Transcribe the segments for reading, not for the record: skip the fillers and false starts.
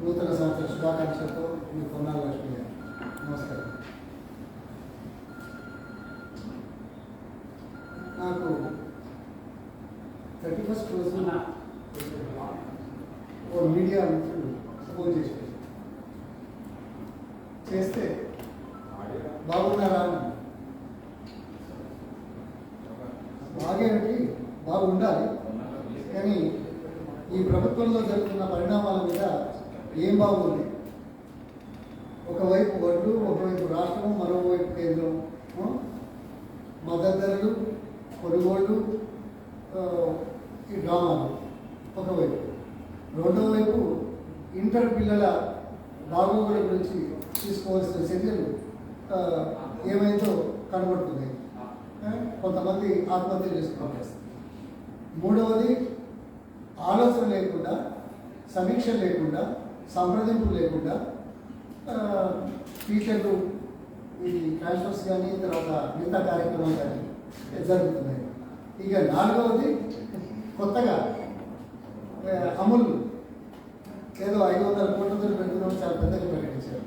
నూతన సంవత్సర శుభాకాంక్షలతో మీ పొన్నాల లక్ష్మి గారు. నమస్కారం. నాకు 31st రోజు ఓ మీడియా మిత్రుడు ఫోన్ చేస్తే బాగున్నారా అని. బాగేమిటి, బాగుండాలి, కానీ ఈ ప్రభుత్వంలో జరుగుతున్న పరిణామాల మీద ఏం బాగుంది? ఒకవైపు వడ్లు, ఒకవైపు రాష్ట్రం, మరోవైపు కేంద్రం, మద్దతు ధరలు, కొనుగోళ్ళు, ఈ డ్రామాలు ఒకవైపు. రెండో వైపు ఇంటర్ పిల్లల బాగోగుల గురించి తీసుకోవాల్సిన చర్యలు ఏమైందో కనబడుతున్నాయి. కొంతమంది ఆత్మహత్యలు చేసుకోవాలి. మూడవది ఆలోచన లేకుండా, సమీక్ష లేకుండా, సంప్రదింపు లేకుండా టీచర్లు ఈ ట్రాన్స్ఫర్స్ కానీ తర్వాత మిగతా కార్యక్రమాలు కానీ జరుగుతున్నాయి. ఇక నాలుగవది కొత్తగా అమూల్ ఏదో 500 కోట్లతో పెట్టుకున్నాం, చాలా పెద్దగా ప్రకటించారు.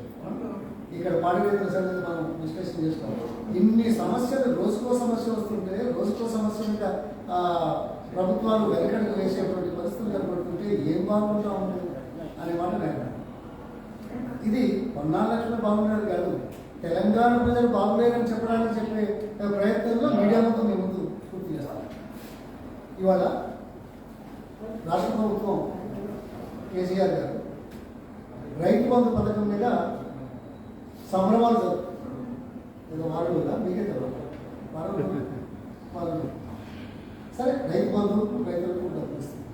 ఇక్కడ పాడివేతుల సంగతి మనం విశ్లేషణ చేసుకోవాలి. ఇన్ని సమస్యలు, రోజుకో సమస్య వస్తుంటే రోజుకో సమస్య మీద ప్రభుత్వాలు వెనకడుగు వేసేటువంటి పరిస్థితులు కనబడుతుంటే ఏం బాగుంటా ఉంటుంది అనే మాట నేను. ఇది పొన్నాల లక్ష్మి బాగున్నాడు కాదు, తెలంగాణ ప్రజలు బాగులేరని చెప్పడానికి చెప్పే ప్రయత్నంలో మీడియా ముందు మీ ముందు పూర్తి చేస్తాం. ఇవాళ రాష్ట్ర ప్రభుత్వం కేసీఆర్ గారు రైతు బంధు పథకం మీద సంభ్రమాలు జరుగుతుంది. ఏదో వాళ్ళు కదా మీకే తెలియదు వాళ్ళు. సరే, రైతు బంధు రైతులకు డబ్బులు ఇస్తుంది,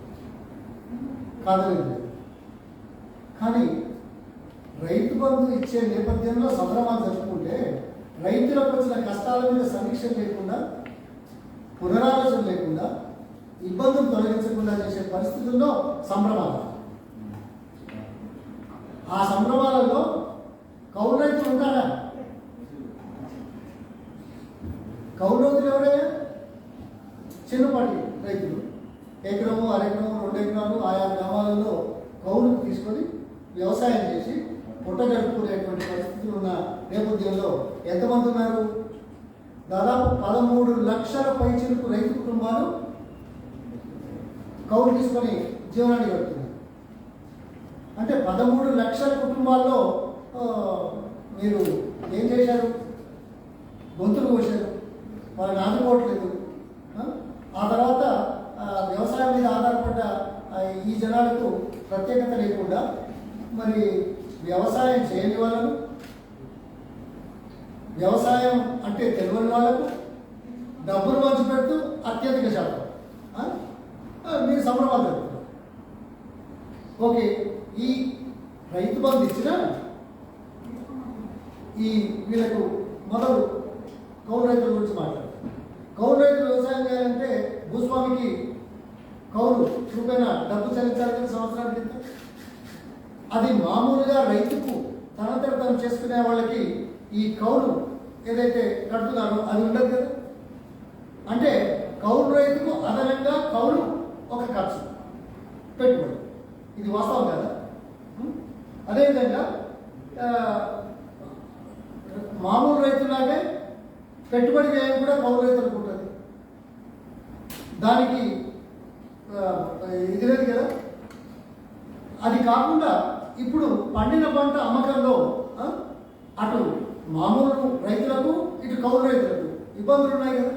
కాదలేదు. కానీ రైతు బంధు ఇచ్చే నేపథ్యంలో సంభ్రమాలు జరుపుకుంటే రైతులకు వచ్చిన కష్టాల మీద సమీక్ష లేకుండా, పునరాలోచన లేకుండా, ఇబ్బందులు తొలగించకుండా చేసే పరిస్థితుల్లో సంభ్రమాలు. ఆ సంభ్రమాలలో కౌలు రైతులు ఉంటారా? కౌలు రైతులు ఎవరయ్యా? చిన్నపాటి రైతులు, ఎకరము, అరెకరము, 2 ఎకరాలు ఆయా గ్రామాలలో కౌలుకు తీసుకొని వ్యవసాయం చేసి పుట్ట గడుపుకునేటువంటి పరిస్థితులు ఉన్న నేపథ్యంలో ఎంతమంది ఉన్నారు? దాదాపు 13 లక్షల పైచిలకు రైతు కుటుంబాలు కౌలు తీసుకొని జీవనాన్ని గడుపుతున్నారు. అంటే 13 లక్షల కుటుంబాల్లో మీరు ఏం చేశారు? గొంతులు కోశారు, వాళ్ళని ఆదుకోవట్లేదు. ఆ తర్వాత వ్యవసాయం మీద ఆధారపడ్డ ఈ జనాలకు ప్రత్యేకత లేకుండా మరి వ్యవసాయం చేయని వాళ్ళను, వ్యవసాయం అంటే తెలియని వాళ్ళకు డబ్బులు పంచిపెడుతూ అత్యధిక శాతం మీరు సంభ్రమాలు జరుగుతారు. ఓకే, ఈ రైతు బంధు ఇచ్చిన ఈ వీళ్ళకు మొదలు కౌలు రైతుల గురించి మాట్లాడతారు. కౌలు రైతులు వ్యవసాయం చేయాలంటే భూస్వామికి కౌలు రూపాయన డబ్బు చెల్లించాలని సంవత్సరానికి కింద. అది మామూలుగా రైతుకు తనంతట తను చేసుకునే వాళ్ళకి ఈ కౌలు ఏదైతే కడుతున్నారో అది ఉండదు కదా. అంటే కౌలు రైతుకు అదనంగా కౌలు ఒక ఖర్చు, పెట్టుబడి. ఇది వాస్తవం కదా. అదేవిధంగా మామూలు రైతులాగే పెట్టుబడి వ్యయం కూడా కౌలు రైతులకు ఉంటుంది. దానికి ఇది లేదు కదా. అది కాకుండా ఇప్పుడు పండిన పంట అమ్మకంలో అటు మామూలు రైతులకు, ఇటు కౌలు రైతులకు ఇబ్బందులు ఉన్నాయి కదా.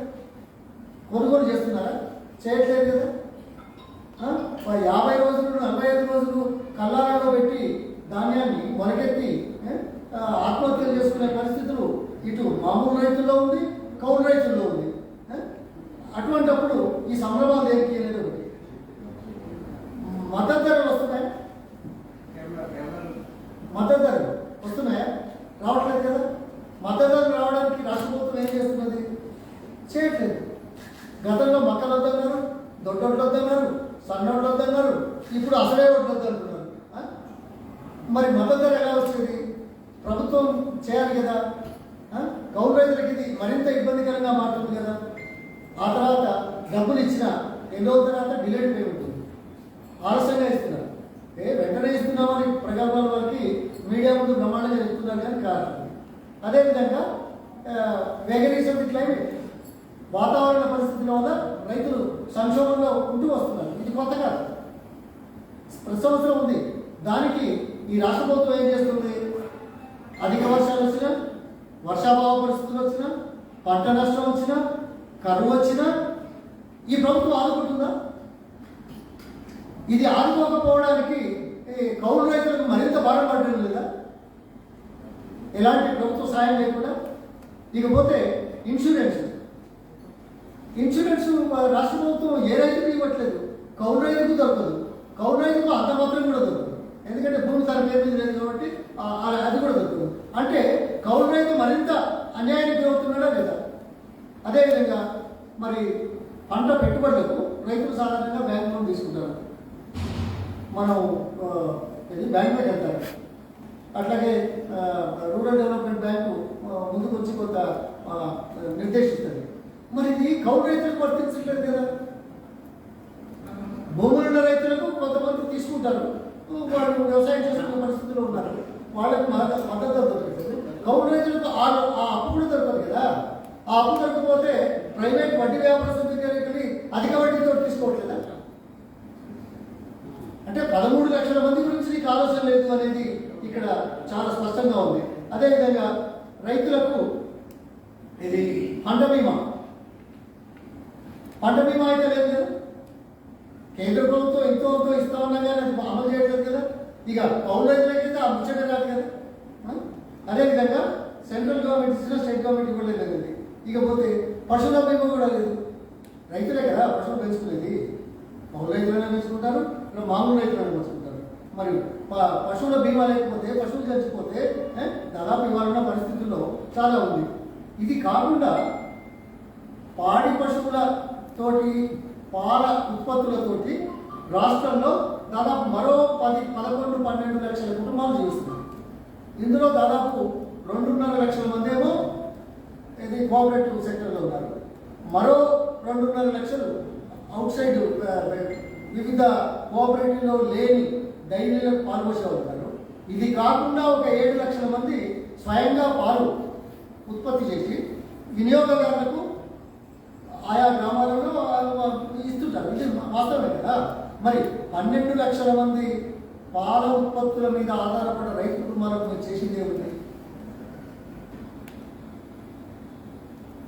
కొనుగోలు చేస్తున్నారా? చేయట్లేదు కదా. 50 రోజులు, 45 రోజులు కల్లాలలో పెట్టి ధాన్యాన్ని మొలకెత్తి ఆత్మహత్యలు చేసుకునే పరిస్థితులు ఇటు మామూలు రైతుల్లో ఉంది, కౌలు రైతుల్లో ఉంది. అటువంటిప్పుడు ఈ సంభ్రమాలు దేనికి అనేది ఒకటి. మద్దతు ధరలు వస్తున్నాయా? మద్దతు ధరలు వస్తున్నాయా? రావట్లేదు కదా. మద్దతు ధరలు రావడానికి రాష్ట్ర ప్రభుత్వం ఏం చేస్తున్నది? చేయట్లేదు. గతంలో మక్కలు వద్దన్నారు, దొడ్డొడ్లు వద్దన్నారు, సన్నోడ్లు వద్దన్నారు, ఇప్పుడు అసలే ఒడ్లు వద్దంటున్నారు. మరి మద్దతు ధర ఎలా వచ్చేది? ప్రభుత్వం చేయాలి కదా. కౌలు రైతులకి ఇది మరింత ఇబ్బందికరంగా మారుతుంది కదా. ఆ తర్వాత డబ్బులు ఇచ్చిన ఎన్నో తర్వాత డిలేడ్ పేమెంట్ ఉంది, ఆలస్యంగా ఇస్తున్నారు. వెంటనే ఇస్తున్నామని ప్రగల్భాల వరకు మీడియా ముందు బ్రహ్మాండంగా చెప్తున్నారు కానీ కారణం. అదేవిధంగా వేగరీస్ ఆఫ్ ది క్లైమేట్, వాతావరణ పరిస్థితుల వల్ల రైతులు సంక్షోభంలో ఉంటూ వస్తున్నారు. ఇది కొత్త కాదు, ప్రతి సంవత్సరం ఉంది. దానికి ఈ రాష్ట్ర ప్రభుత్వం ఏం చేస్తుంది? అధిక వర్షాలు వచ్చినా, వర్షాభావ పరిస్థితులు వచ్చినా, పంట నష్టం వచ్చినా, కరువు వచ్చినా ఈ ప్రభుత్వం ఆదుకుంటుందా? ఇది ఆదుకోకపోవడానికి కౌలు రైతులకు మరింత భారం పడడం లేదా? ఎలాంటి ప్రభుత్వ సాయం లేకుండా. ఇకపోతే ఇన్సూరెన్స్ రాష్ట్ర ప్రభుత్వం ఏ రైతుకు ఇవ్వట్లేదు, కౌలు రైతుకు దొరకదు. కౌలు రైతుకు అంత మాత్రం కూడా దొరకదు, ఎందుకంటే భూమి తన పేరు మీద లేదు కాబట్టి అది కూడా దొరకదు. అంటే కౌలు రైతు మరింత అన్యాయానికి గురవుతున్నాడా లేదా? అదేవిధంగా మరి పంట పెట్టుబడులకు రైతులు సాధారణంగా బ్యాంక్ లోన్ తీసుకుంటారు. మనం బ్యాంకులోకి వెళ్తారు. అట్లాగే రూరల్ డెవలప్మెంట్ బ్యాంకు ముందుకు వచ్చి కొంత నిర్దేశిస్తుంది. మరి ఇది కౌలు రైతులకు వర్తించట్లేదు కదా. భూములున్న రైతులకు కొంతమంది తీసుకుంటారు, వాళ్ళు వ్యవసాయం చేసుకునే పరిస్థితుల్లో ఉన్నారు, వాళ్ళకి మద్దతు దొరకట్లేదు. కౌలు రైతులకు ఆ అప్పు కూడా దొరకదు కదా. ఆ అప్పు దొరకకపోతే ప్రైవేట్ వడ్డీ వ్యాపారస్తుల దగ్గరికి అధిక వడ్డీతో తీసుకోవట్లేదా? అంటే 13 లక్షల మంది గురించి నీకు ఆలోచన లేదు అనేది ఇక్కడ చాలా స్పష్టంగా ఉంది. అదేవిధంగా రైతులకు ఇది పంట బీమా అయితే లేదు కదా. కేంద్ర ప్రభుత్వం ఎంతో ఇస్తా ఉన్నా కానీ అది అమలు చేయట్లేదు కదా. ఇక కౌలు రైతులకైతే ఆ ముచ్చట కాదు కదా. అదేవిధంగా సెంట్రల్ గవర్నమెంట్ ఇచ్చిన, స్టేట్ గవర్నమెంట్ ఇవ్వలేదు అనేది. ఇకపోతే పశువుల బీమా కూడా లేదు. రైతులే కదా పశువులు పెంచుకునేది, కౌలు రైతులైనా పెంచుకుంటారు, మామూలు రైతులైనా పెంచుకుంటారు. మరి పశువుల బీమా లేకపోతే, పశువులు చచ్చిపోతే దాదాపు ఇవాళ పరిస్థితుల్లో చాలా ఉంది. ఇది కాకుండా పాడి పశువులతోటి, పాల ఉత్పత్తులతోటి రాష్ట్రంలో దాదాపు మరో 11-12 లక్షల కుటుంబాలు జీవిస్తున్నాయి. ఇందులో దాదాపు 2.5 లక్షల మంది ఏమో ఇది కోఆపరేటివ్ సెక్టర్లో ఉన్నారు, మరో 2.5 లక్షలు అవుట్ సైడ్ వివిధ కోఆపరేటివ్లో లేని డైరీలకు పాల్గొసే ఉంటారు. ఇది కాకుండా ఒక 7 లక్షల మంది స్వయంగా పాలు ఉత్పత్తి చేసి వినియోగదారులకు ఆయా గ్రామాలలో ఇస్తుంటారు. ఇది వాస్తవమే కదా. మరి 12 లక్షల మంది పాల ఉత్పత్తుల మీద ఆధారపడిన రైతు కుటుంబాలకు మీరు చేసింది ఏమిటి?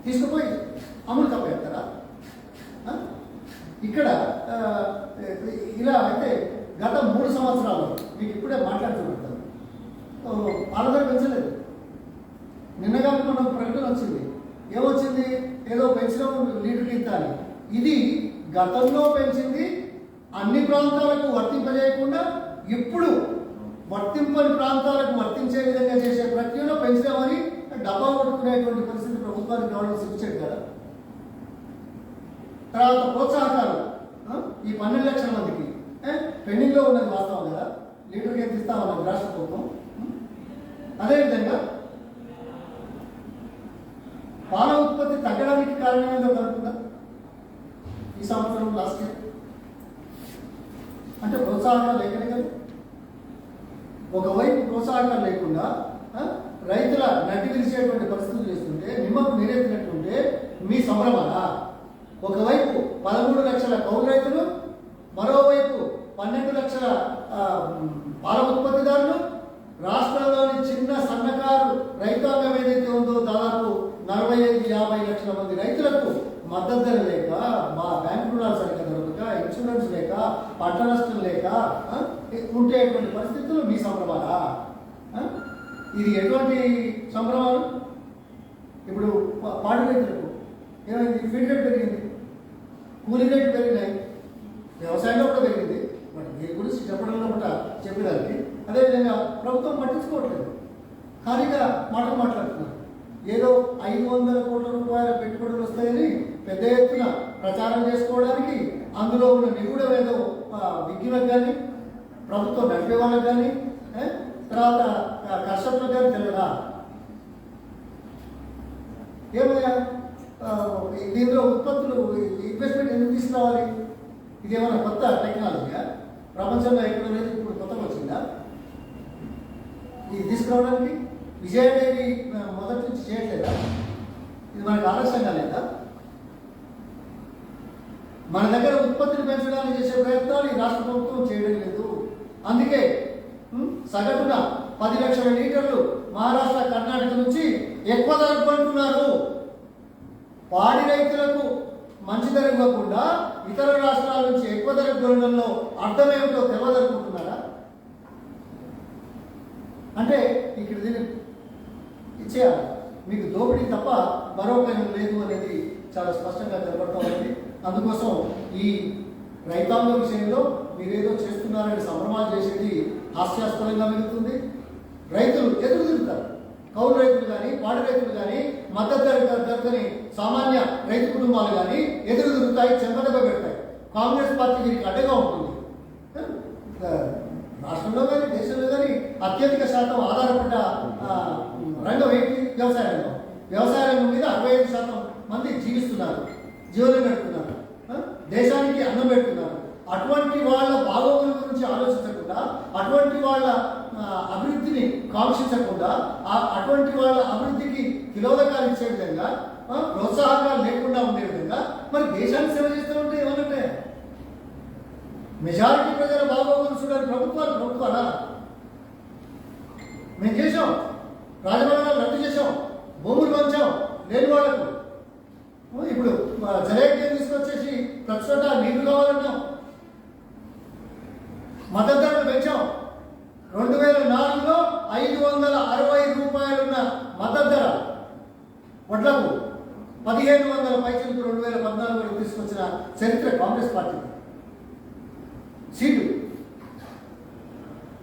తీసుకుపోయి అమలు తప్పేస్తారా? ఇక్కడ ఇలా అయితే గత 3 సంవత్సరాలు మీకు ఇప్పుడే మాట్లాడుతుంటారు, పాల ధర పెంచలేదు. నిన్నగా మనకు ప్రకటన వచ్చింది, ఏమొచ్చింది? ఏదో పెంచడం లీటర్కి ఇంత అని. ఇది గతంలో పెంచింది అన్ని ప్రాంతాలకు వర్తింపజేయకుండా ఇప్పుడు వర్తింపని ప్రాంతాలకు వర్తించే విధంగా చేసే ప్రక్రియలో పెంచామని డబ్బా కొట్టుకునేటువంటి పరిస్థితి ప్రభుత్వానికి రావడం సిగ్గుచేటు కదా. తర్వాత ప్రోత్సాహకాలు ఈ 12 లక్షల మందికి పెండింగ్లో ఉన్నది వాస్తవం కదా. లీటర్కి ఎంత ఇస్తామన్నది రాష్ట్ర ప్రభుత్వం. అదేవిధంగా పాల ఉత్పత్తి తగ్గడానికి కారణం ఏదో కనుక్కుందా ఈ సంవత్సరం లాస్ట్ ఇయర్? అంటే ప్రోత్సాహకాలు లేకనే కదా. ఒకవైపు ప్రోత్సాహకాలు లేకుండా రైతుల నడ్డి విరిచేటువంటి పరిస్థితులు చేస్తుంటే, నిమ్మకు నీరెత్తినట్టుంటే మీ సంభ్రమాలా? ఒకవైపు 13 లక్షల కౌలు రైతులు, మరోవైపు 12 లక్షల పాల ఉత్పత్తిదారులు, రాష్ట్రంలోని చిన్న సన్నకారు రైతాంగం ఏదైతే ఉందో దాదాపు 45-50 లక్షల మంది రైతులకు మద్దతు ధర లేక, మా బ్యాంకు రుణాలు సరిగ్గా దొరకక, ఇన్సూరెన్స్ లేక, పంట నష్టం లేక ఉండేటువంటి పరిస్థితులు మీ సంభ్రమాలా? ఇది ఎటువంటి సంభ్రమాలు? ఇప్పుడు పాడి రైతులకు ఏమైంది? ఫీడ్ రేట్ పెరిగింది, కూలీ రేట్లు పెరిగినాయి, వ్యవసాయంలో కూడా పెరిగింది. బట్ దీని గురించి చెప్పడంలో కూడా చెప్పేదానికి. అదేవిధంగా ప్రభుత్వం పట్టించుకోవట్లేదు, ఖాళీగా మాటలు మాట్లాడుతున్నారు. ఏదో 500 కోట్ల రూపాయల పెట్టుబడులు వస్తాయని పెద్ద ఎత్తున ప్రచారం చేసుకోవడానికి, అందులో ఉన్న నిగూఢం ఏదో విజ్ఞులకు కానీ, ప్రభుత్వం నడిపే వాళ్ళకు కానీ, తర్వాత కర్షకులకు కానీ తెలియదా? ఏమయ్యా దీనిలో ఉత్పత్తులు ఇన్వెస్ట్మెంట్ ఎందుకు తీసుకురావాలి? ఇదేమైనా కొత్త టెక్నాలజీయా? ప్రపంచంలో ఎక్కడ లేదు, ఇప్పుడు కొత్తగా వచ్చిందా ఇది తీసుకురావడానికి? విజయదేవి మొదటి నుంచి చేయట్లేదా? ఇది మనకు ఆలస్యంగా లేదా? మన దగ్గర ఉత్పత్తిని పెంచడానికి చేసే ప్రయత్నాలు ఈ రాష్ట్ర ప్రభుత్వం చేయడం లేదు. అందుకే సగటున 10 లక్షల లీటర్లు మహారాష్ట్ర, కర్ణాటక నుంచి ఎక్కువ ధరకు కొంటున్నారు. పాడి రైతులకు మంచి ధర ఇవ్వకుండా ఇతర రాష్ట్రాల నుంచి ఎక్కువ ధరకు కొనడంలో అర్థమేమిటో తెలియదనుకుంటున్నారా? అంటే ఇక్కడ దీన్ని ఇచ్చేయాలి. మీకు దోపిడీ తప్ప మరొకటి లేదు అనేది చాలా స్పష్టంగా కనబడతా ఉంది. అందుకోసం ఈ రైతాంగ విషయంలో మీరేదో చేస్తున్నారని సంభ్రమాలు చేసేది హాస్యాస్పదంగా మిగులుతుంది. రైతులు ఎదురు తిరుగుతారు. కౌలు రైతులు కానీ, పాడి రైతులు కానీ, మద్దతు ధర దొరకని సామాన్య రైతు కుటుంబాలు కానీ ఎదురు తిరుగుతాయి, చెంపదెబ్బ పెడతాయి. కాంగ్రెస్ పార్టీ దీనికి అడ్డగా ఉంటుంది. రాష్ట్రంలో కానీ, దేశంలో కానీ అత్యధిక శాతం ఆధారపడ్డ రంగం ఏంటి? వ్యవసాయ రంగం. వ్యవసాయ రంగం మీద 65% మంది జీవిస్తున్నారు, జీవనం గడుపుతున్నారు, దేశానికి అన్నం పెడుతున్నారు. అటువంటి వాళ్ళ బాగోగుల గురించి ఆలోచించకుండా, అటువంటి వాళ్ళ అభివృద్ధిని కాంక్షించకుండా, అటువంటి వాళ్ళ అభివృద్ధికి తిలోదకాలు ఇచ్చే విధంగా, ప్రోత్సాహకాలు లేకుండా ఉండే విధంగా మరి దేశాన్ని సేవ చేస్తూ ఉంటే ఏమన్నట్టే? మెజారిటీ ప్రజల బాగోగులు చూడాలి ప్రభుత్వాలా? మేము చేసాం, రాజభవనాలు రద్దు చేసాం, భూములు పంచాం లేని వాళ్ళకు. ఇప్పుడు జలయజ్ఞం తీసుకొచ్చేసి ప్రతి చోట నీళ్లు కావాలన్నాం, మద్దతు ధరలు పెంచాం. 2004లో 560 రూపాయలున్న మద్దతు ధర వడ్లకు 1500 పైసలకు 2014 తీసుకొచ్చిన చరిత్ర కాంగ్రెస్ పార్టీ. సీటు,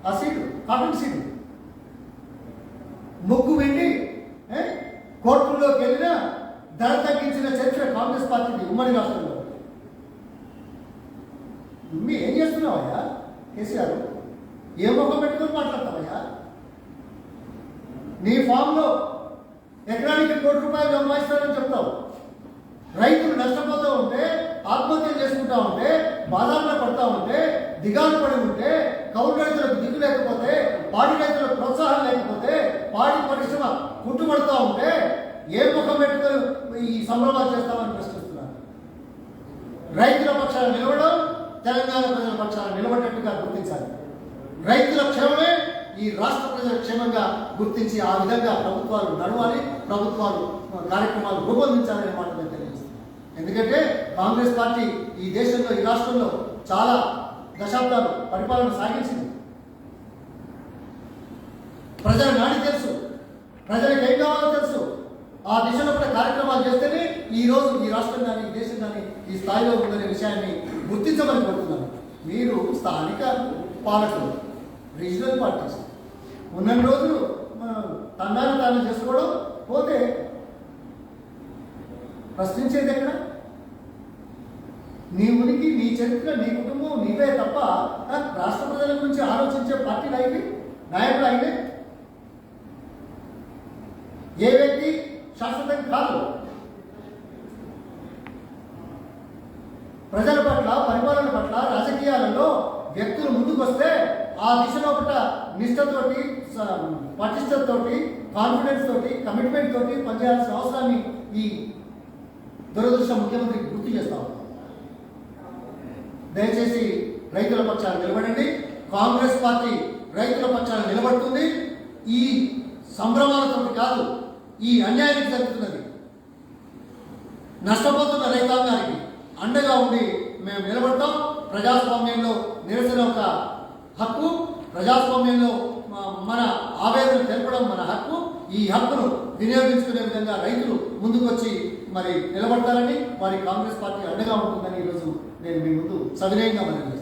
ఆ సీటు కాటన్ సీటు ముగ్గు వెండి కోర్టుల్లోకి వెళ్ళినా ధర తగ్గించిన చరిత్ర కాంగ్రెస్ పార్టీకి ఉమ్మడి రాష్ట్రంలో. నువ్వు ఏం చేస్తున్నావయ్యా కేసీఆర్? ఏ ముఖం పెట్టుకొని మాట్లాడతావయ్యా? నీ ఫామ్లో ఎకరానికి ₹1 కోటి సంపాదిస్తారని చెప్తావు. రైతులు నష్టపోతూ ఉంటే, ఆత్మహత్యలు చేసుకుంటా ఉంటే, బాధారణ పడతా ఉంటే, దిగాలు పడి ఉంటే, కౌలు రైతులకు దిక్కు లేకపోతే, పాడి రైతులకు ప్రోత్సాహం లేకపోతే, పాడి పరిశ్రమ కుట్టుబడుతూ ఉంటే ఏ ముఖం పెట్టుకొని ఈ సంభ్రమాలు చేస్తామని ప్రశ్నిస్తున్నారు. రైతుల పక్షాన నిలవడం తెలంగాణ ప్రజల పక్షాన నిలబడినట్టుగా గుర్తించాలి. రైతుల క్షేమమే ఈ రాష్ట్ర ప్రజల క్షేమంగా గుర్తించి ఆ విధంగా ప్రభుత్వాలు నడవాలి, ప్రభుత్వాలు కార్యక్రమాలు రూపొందించాలనే మాట నేను తెలియజేస్తాను. ఎందుకంటే కాంగ్రెస్ పార్టీ ఈ దేశంలో, ఈ రాష్ట్రంలో చాలా దశాబ్దాలు పరిపాలన సాగించింది. ప్రజల నాడి తెలుసు, ప్రజలకు ఏం కావాలో తెలుసు. ఆ దిశలో కూడా కార్యక్రమాలు చేస్తేనే ఈ రోజు ఈ రాష్ట్రం కానీ, ఈ దేశం కానీ ఈ స్థాయిలో ఉందనే విషయాన్ని గుర్తించమని కోరుతున్నాను. మీరు స్థానిక పాలకులు, రీజనల్ పార్టీస్ ఉన్న రోజులు తాను చేసుకోవడం పోతే ప్రశ్నించేది ఎక్కడ? నీ ఉనికి, నీ చరిత్ర, నీ కుటుంబం నీవే తప్ప రాష్ట్ర ప్రజల గురించి ఆలోచించే పార్టీలు అయినాయి, నాయకులు అయినాయి. ఏ వ్యక్తి శాశ్వతం కాదు. ప్రజల పట్ల, పరిపాలన పట్ల, రాజకీయాలలో వ్యక్తులు ముందుకు వస్తే ఆ దిశలో ఒకట నిష్ఠతోటి, పటిష్టతోటి, కాన్ఫిడెన్స్ తోటి, కమిట్మెంట్ తోటి పనిచేయాల్సిన అవసరాన్ని ఈ దురదృష్ట ముఖ్యమంత్రి గుర్తు చేస్తాం. దయచేసి రైతుల పక్షాన నిలబడండి. కాంగ్రెస్ పార్టీ రైతుల పక్షాన నిలబడుతుంది. ఈ సంభ్రమాలతో కాదు, ఈ అన్యాయానికి జరుగుతున్నది నష్టపోతున్న రైతాంగానికి అండగా ఉండి మేము నిలబడతాం. ప్రజాస్వామ్యంలో నిరసన ఒక హక్కు, ప్రజాస్వామ్యంలో మన ఆవేదన తెలపడం మన హక్కు. ఈ హక్కును వినియోగించుకునే విధంగా రైతులు ముందుకొచ్చి మరి నిలబడతారని, వారి కాంగ్రెస్ పార్టీ అండగా ఉంటుందని ఈరోజు నేను మీ ముందు సవినయంగా మనవి